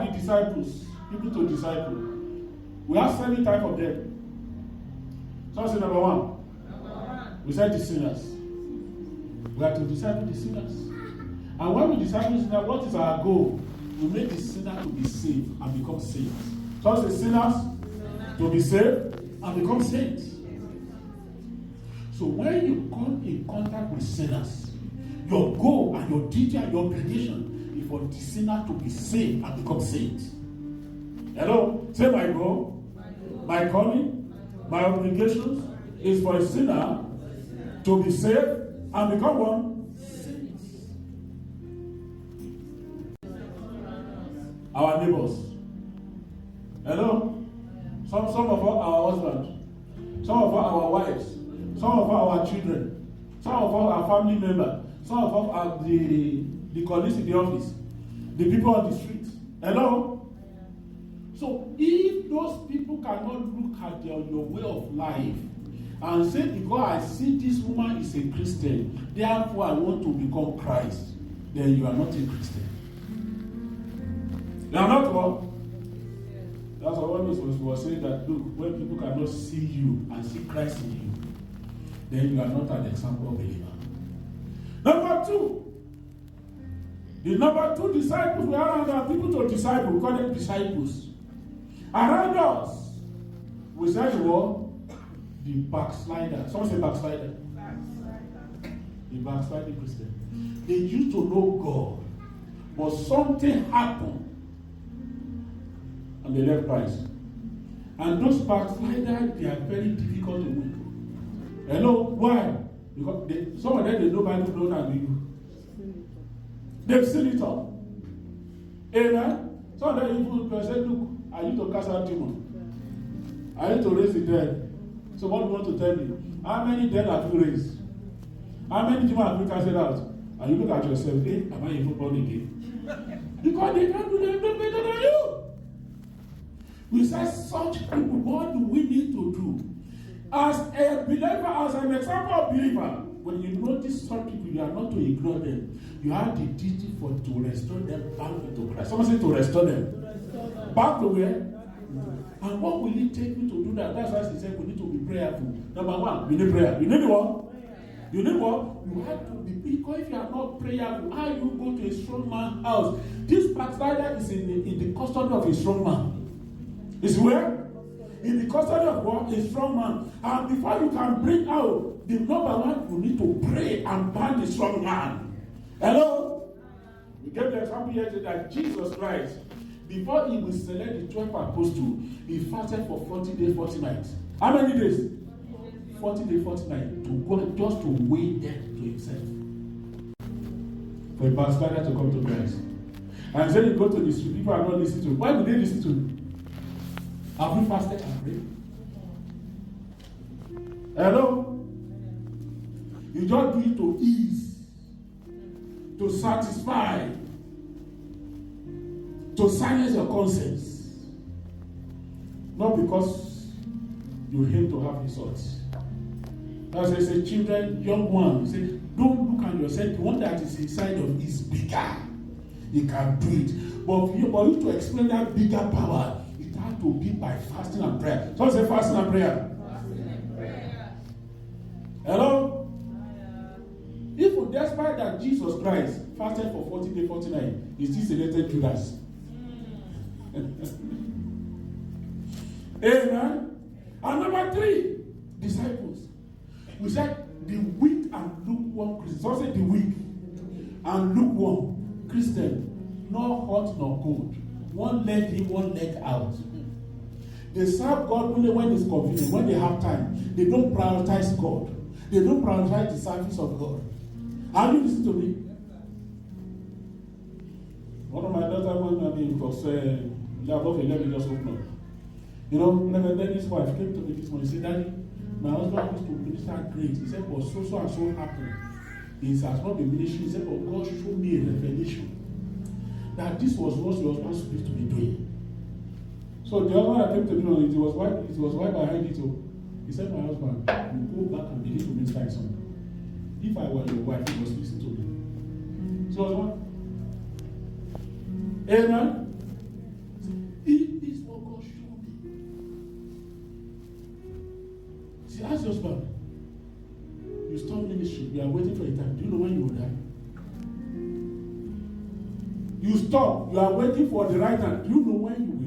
are the disciples? People to disciple. We have 7 types of them. So say number 1. We said the sinners. We are to disciple the sinners. And when we disciple the sinners, what is our goal? We make the sinner to be saved and become saints. So say sinners to be saved and become saints. So when you come in contact with sinners, your goal and your duty and your obligation is for the sinner to be saved and become saints. Hello? Say my goal, my calling, my obligations is for a sinner to be saved and become one? Saints. Our neighbors. Hello? Some of our husbands, some of our wives, some of our children, some of our family members, some of our the colleagues in the office, the people on the street. Hello? So if those people cannot look at your way of life and say, because I see this woman is a Christian, therefore I want to become Christ, then you are not a Christian. You are not what? That's what one was saying, that look, when people cannot see you and see Christ in you, then you are not an example of believer. Number 2. The number 2 disciples, we are people to disciple. We call them disciples. Around us, we say what? The backslider. Someone say backslider. The backsliding Christian. They used to know God, but something happened and they left Christ. And those backsliders, they are very difficult to win. Hello? Why? Because some of them, they know Bible more than we do. They've seen it all. Amen? Some of them even say, look, I need to cast out demons. I need to raise the dead. So what do you want to tell me? How many dead have you raised? How many demons have you casted out? And you look at yourself, hey, am I even born again? Because they can't do them no better than you. We say such people, what do we need to do? As a believer, as an example of believer, when you notice such people, you are not to ignore them. You have the duty to restore them back into Christ. Someone say to restore them. Back to where? And what will it take me to do that? That's why he said we need to be prayerful. Number 1, we need prayer. You need what? You need what? You have to be, because if you are not prayerful, how you go to a strong man's house? This backslider is in the custody of a strong man. Is where? In the custody of what? A strong man. And before you can bring out, the number 1, you need to pray and ban the strong man. Hello? We gave the example here that Jesus Christ, before he will select the 12 apostles, he fasted for 40 days, 40 nights. How many days? 40 days, 40 nights. To go just to weigh death to himself. For a backslider to come to Christ. And then you go to the street, people are not listening to him. Why do they listen to him? Have you fasted and prayed? Hello? You just do it to ease, to satisfy, to silence your conscience. Not because you aim to have results. As I say, children, young ones, say, don't look at yourself. The one that is inside of you is bigger. You can do it. But for you to explain that bigger power, it has to be by fasting and prayer. So say fasting and prayer. Fasting and prayer. Hello? If despite that Jesus Christ fasted for 40 days, 49, he still selected Judas. Amen. And number 3, disciples. We said the weak and lukewarm Christians. Also the weak and lukewarm Christian, nor hot nor cold. One leg in, one leg out. They serve God only when it's convenient, when they have time. They don't prioritize God. They don't prioritize the service of God. Are you listening to me? One of my daughters was above 11 just opened up. You know, when Dennis' wife came to me this morning, he said, Daddy, my husband used to minister great. He said, but so and so happened. He has not been ministering. He said, but God showed me a revelation that this was what your husband supposed to be doing. So the other one that came to me, it was right behind it. So he said, my husband, you go back and begin to minister his son. If I were your wife, you must listen to me. So what? Amen. See, ask your spouse. You stop ministry. You are waiting for a time. Do you know when you will die? You stop. You are waiting for the right time. Do you know when you will